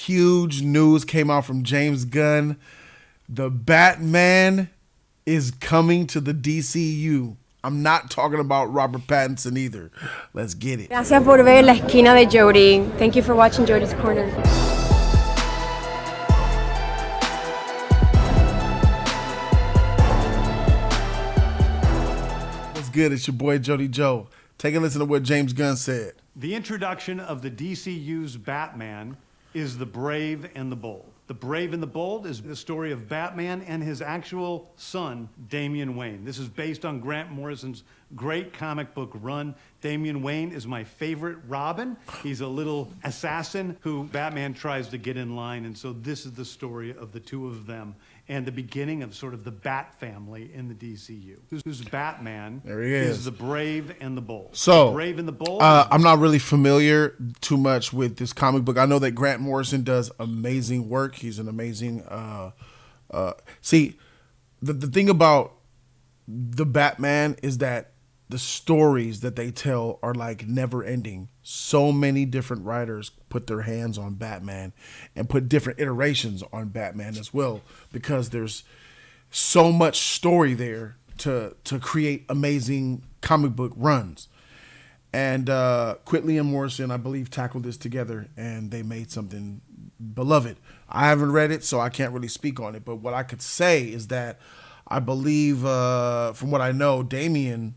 huge news came out from James Gunn. The Batman is coming to the DCU. I'm not talking about Robert Pattinson either. Let's get it. Gracias por ver la esquina de Jody. Thank you for watching Jody's Corner. What's good? It's your boy Jody Joe. Take a listen to what James Gunn said. The introduction of the DCU's Batman is the brave and the bold. The Brave and the Bold is the story of Batman and his actual son, Damian Wayne. This is based on Grant Morrison's great comic book run. Damian Wayne is my favorite Robin. He's a little assassin who Batman tries to get in line, and so this is the story of the two of them and the beginning of sort of the Bat family in the DCU. Who's Batman? There he is. The Brave and the Bold. So, the Brave and the Bold. I'm not really familiar too much with this comic book. I know that Grant Morrison does amazing work. He's an amazing. See, the thing about the Batman is that the stories that they tell are like never ending. So many different writers put their hands on Batman and put different iterations on Batman as well, because there's so much story there to create amazing comic book runs. And Quitley and Morrison, I believe, tackled this together and they made something beloved. I haven't read it, so I can't really speak on it. But what I could say is that I believe, from what I know, Damian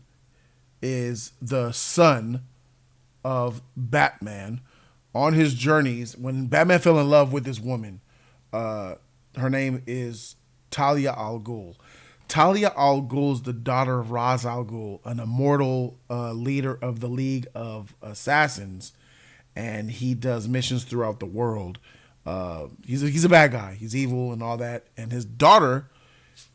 is the son of Batman on his journeys. When Batman fell in love with this woman, her name is Talia al Ghul. Talia al Ghul is the daughter of Ra's al Ghul, an immortal leader of the League of Assassins, and he does missions throughout the world. He's a bad guy. He's evil and all that. And his daughter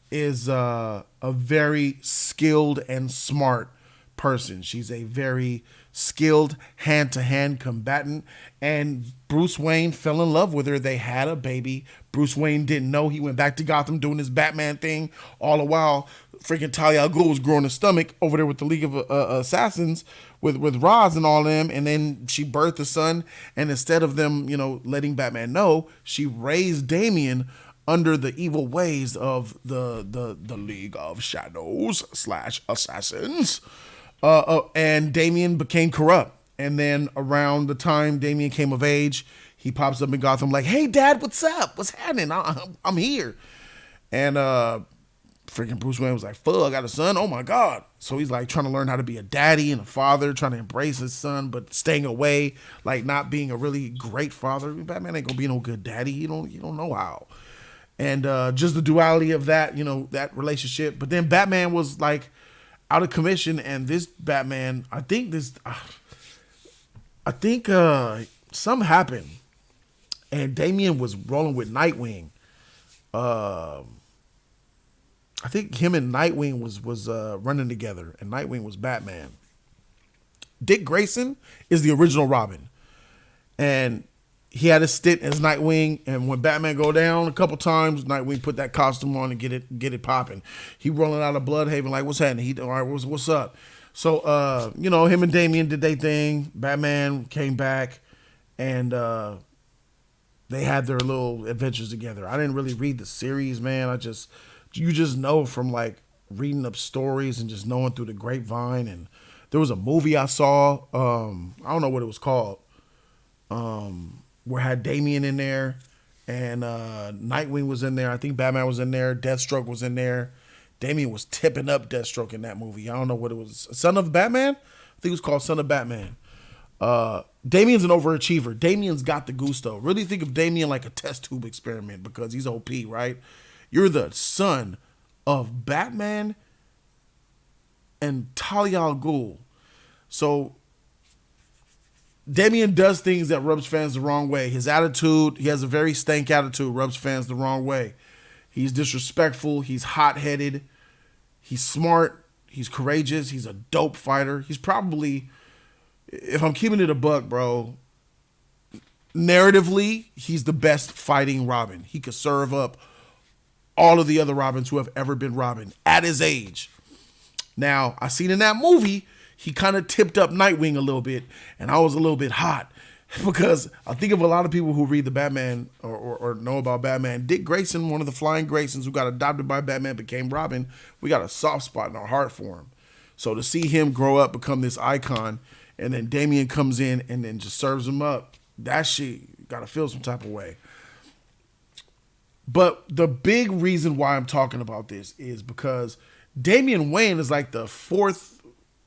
is a very skilled and smart person. She's a very skilled hand-to-hand combatant, and Bruce Wayne fell in love with her. They had a baby. Bruce Wayne didn't know. He went back to Gotham doing his Batman thing. All the while, freaking Talia al Ghul was growing a stomach over there with the League of Assassins with Ra's and all them, and then she birthed a son, and instead of them, letting Batman know, she raised Damian under the evil ways of the League of Shadows / Assassins. And Damian became corrupt. And then around the time Damian came of age, he pops up in Gotham like, "Hey, Dad, what's up? What's happening? I'm here." And freaking Bruce Wayne was like, "Fuck, I got a son? Oh, my God." So he's like trying to learn how to be a daddy and a father, trying to embrace his son, but staying away, like not being a really great father. Batman ain't going to be no good daddy. You don't know how. And just the duality of that, that relationship. But then Batman was like out of commission, and this Batman, I think something happened, and Damian was rolling with Nightwing. I think him and Nightwing was running together, and Nightwing was Batman. Dick Grayson is the original Robin, and he had a stint as Nightwing, and when Batman go down a couple times, Nightwing put that costume on and get it popping. He rolling out of Bloodhaven like, "What's happening?" All right, what's up? So, him and Damian did their thing. Batman came back, and they had their little adventures together. I didn't really read the series, man. You just know from like reading up stories and just knowing through the grapevine. And there was a movie I saw. I don't know what it was called. Where had Damian in there, and Nightwing was in there. I think Batman was in there. Deathstroke was in there. Damian was tipping up Deathstroke in that movie. I don't know what it was. Son of Batman? I think it was called Son of Batman. Damian's an overachiever. Damian's got the gusto. Really think of Damian like a test tube experiment because he's OP, right? You're the son of Batman and Talia al Ghul. So Damian does things that rubs fans the wrong way. His attitude, he has a very stank attitude, rubs fans the wrong way. He's disrespectful. He's hot-headed. He's smart. He's courageous. He's a dope fighter. He's probably, if I'm keeping it a buck, bro, narratively, he's the best fighting Robin. He could serve up all of the other Robins who have ever been Robin at his age. Now, I seen in that movie, he kind of tipped up Nightwing a little bit, and I was a little bit hot. Because I think of a lot of people who read the Batman or know about Batman. Dick Grayson, one of the Flying Graysons who got adopted by Batman, became Robin. We got a soft spot in our heart for him. So to see him grow up, become this icon, and then Damian comes in and then just serves him up, that shit got to feel some type of way. But the big reason why I'm talking about this is because Damian Wayne is like the fourth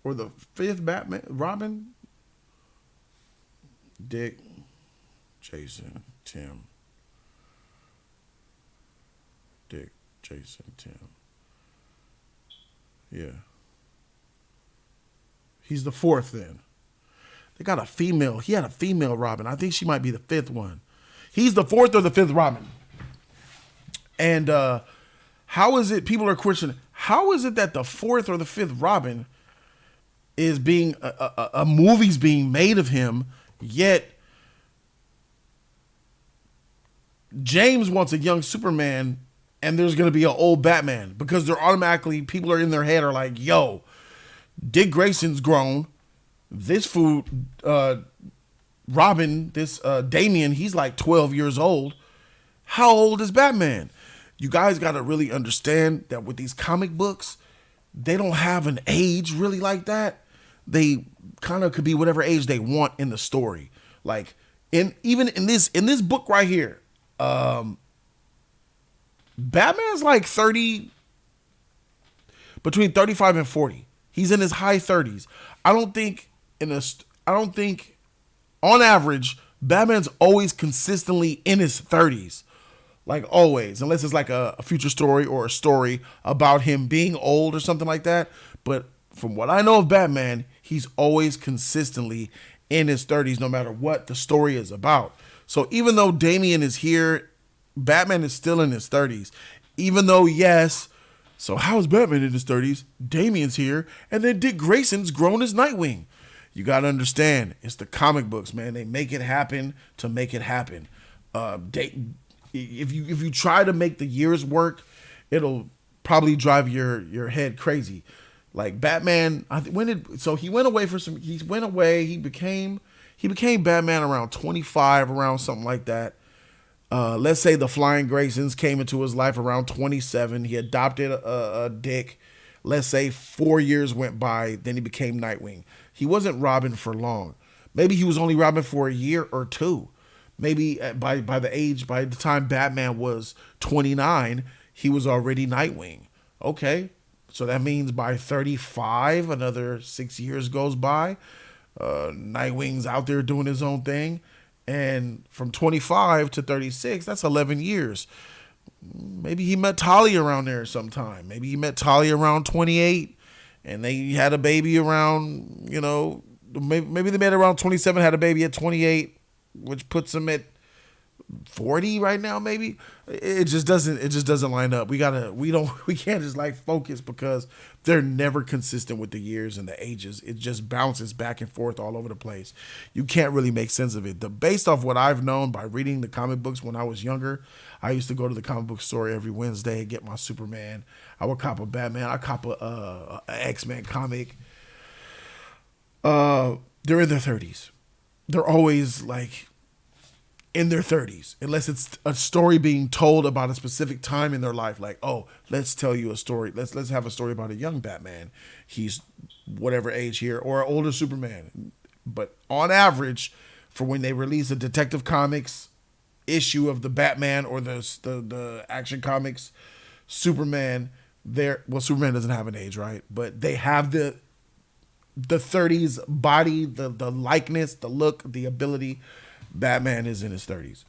or the fifth Batman, Robin. Dick, Jason, Tim. Dick, Jason, Tim. Yeah. He's the fourth then. They got a female. He had a female Robin. I think she might be the fifth one. He's the fourth or the fifth Robin. And how is it, people are questioning, how is it that the fourth or the fifth Robin is being, a movie's being made of him, yet James wants a young Superman and there's going to be an old Batman? Because they're automatically, people are in their head are like, yo, Dick Grayson's grown. This fool, Robin, this Damian, he's like 12 years old. How old is Batman? You guys got to really understand that with these comic books, they don't have an age really like that. They kind of could be whatever age they want in the story. Like even in this book right here, Batman's like 30, between 35 and 40. He's in his high 30s. I don't think on average, Batman's always consistently in his 30s. Like always, unless it's like a future story or a story about him being old or something like that. But from what I know of Batman, he's always consistently in his 30s, no matter what the story is about. So even though Damian is here, Batman is still in his 30s. Even though, yes, so how is Batman in his 30s? Damian's here, and then Dick Grayson's grown as Nightwing. You got to understand, it's the comic books, man. They make it happen to make it happen. If you try to make the years work, it'll probably drive your head crazy. Like Batman, he went away for some. He went away. He became Batman around 25, around something like that. Let's say the Flying Graysons came into his life around 27. He adopted a Dick. Let's say 4 years went by. Then he became Nightwing. He wasn't Robin for long. Maybe he was only Robin for a year or two. Maybe by the time Batman was 29, he was already Nightwing. Okay, so that means by 35, another 6 years goes by. Nightwing's out there doing his own thing. And from 25 to 36, that's 11 years. Maybe he met Talia around there sometime. Maybe he met Talia around 28, and they had a baby around, maybe they met around 27, had a baby at 28, which puts him at 40 right now. Maybe it just doesn't line up. We can't just like focus because they're never consistent with the years and the ages. It just bounces back and forth all over the place. You can't really make sense of it. Based off what I've known by reading the comic books when I was younger, I used to go to the comic book store every Wednesday and get my Superman. I would cop a Batman. I cop a X-Men comic. They're in their 30s. They're always like in their 30s, unless it's a story being told about a specific time in their life. Like, oh, let's tell you a story. Let's have a story about a young Batman. He's whatever age here, or an older Superman. But on average, for when they release a Detective Comics issue of the Batman or the Action Comics Superman, Superman doesn't have an age, right? But they have the 30s body, the likeness, the look, the ability. Batman is in his 30s.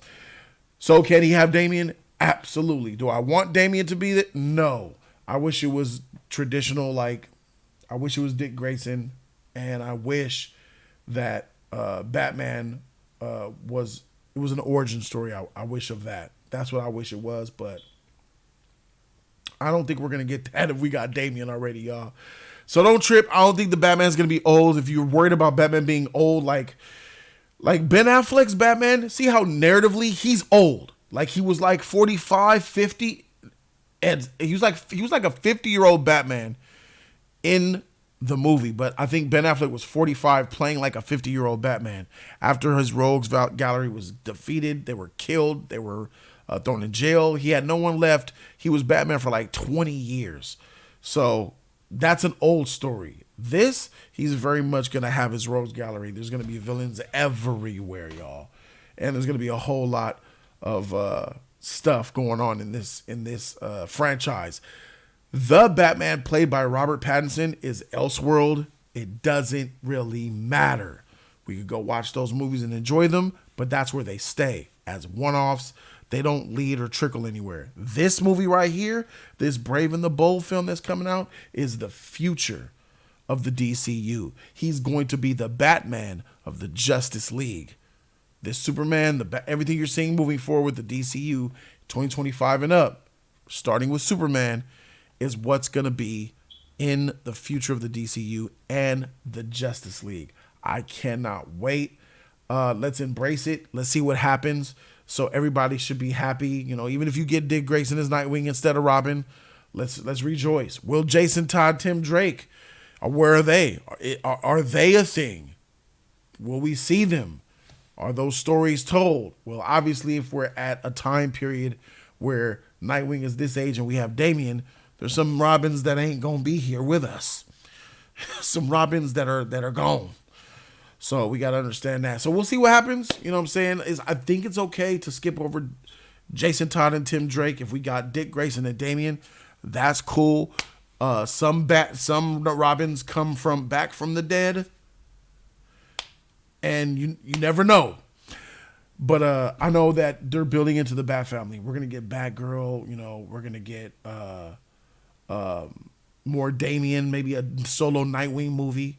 So can he have Damian? Absolutely. Do I want Damian to be that? No. I wish it was traditional, like I wish it was Dick Grayson, and I wish that Batman was an origin story. I wish of that. That's what I wish it was, but I don't think we're going to get that if we got Damian already, y'all. So don't trip. I don't think the Batman's going to be old. If you're worried about Batman being old, like Ben Affleck's Batman, see how narratively he's old. Like he was like 45, 50, and he was like a 50-year-old Batman in the movie. But I think Ben Affleck was 45 playing like a 50-year-old Batman. After his rogues gallery was defeated, they were killed, they were thrown in jail. He had no one left. He was Batman for like 20 years. So that's an old story. This, he's very much going to have his rogues gallery. There's going to be villains everywhere, y'all. And there's going to be a whole lot of stuff going on in this franchise. The Batman played by Robert Pattinson is Elseworld. It doesn't really matter. We could go watch those movies and enjoy them, but that's where they stay as one-offs. They don't lead or trickle anywhere. This movie right here, this Brave and the Bold film that's coming out, is the future of the DCU. He's going to be the Batman of the Justice League. This Superman, everything you're seeing moving forward with the DCU 2025 and up, starting with Superman, is what's going to be in the future of the DCU and the Justice League. I cannot wait. Let's embrace it. Let's see what happens. So everybody should be happy. You know, even if you get Dick Grayson as Nightwing instead of Robin, let's rejoice. Will Jason Todd, Tim Drake, where are they? Are they a thing? Will we see them? Are those stories told? Well, obviously, if we're at a time period where Nightwing is this age and we have Damian, there's some Robins that ain't gonna be here with us. Some Robins that are gone. So we got to understand that. So we'll see what happens. You know what I'm saying? I think it's okay to skip over Jason Todd and Tim Drake. If we got Dick Grayson and Damian, that's cool. Some Robins come back from the dead. And you never know. But I know that they're building into the Bat family. We're going to get Batgirl. You know, we're going to get more Damian, maybe a solo Nightwing movie.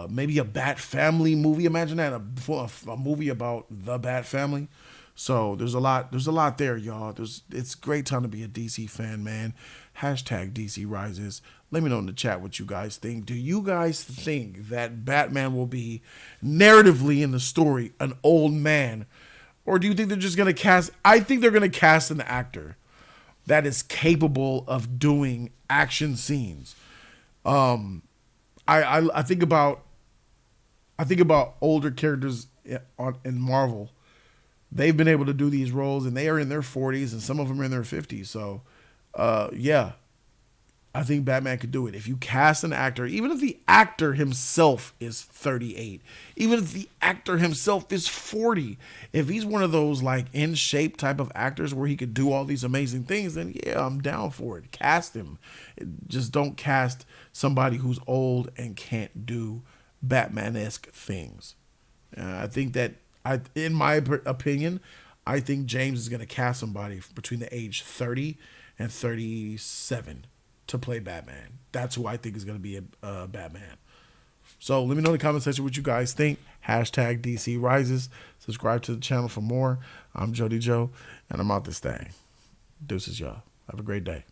Maybe a Bat family movie. Imagine that, a movie about the Bat family. So there's a lot there, y'all. It's a great time to be a DC fan, man. Hashtag DC Rises. Let me know in the chat what you guys think. Do you guys think that Batman will be narratively in the story an old man? Or do you think they're just going to cast? I think they're going to cast an actor that is capable of doing action scenes. I think about older characters in Marvel. They've been able to do these roles, and they are in their 40s, and some of them are in their 50s. So, yeah, I think Batman could do it. If you cast an actor, even if the actor himself is 38, even if the actor himself is 40, if he's one of those like in shape type of actors where he could do all these amazing things, then yeah, I'm down for it. Cast him. Just don't cast somebody who's old and can't do Batman-esque things. I think that, in my opinion, I think James is going to cast somebody between the age 30 and 37 to play Batman. That's who I think is going to be a Batman. So let me know in the comment section what you guys think. Hashtag DC Rises. Subscribe to the channel for more. I'm Jody Joe, and I'm out this thing. Deuces, y'all. Have a great day.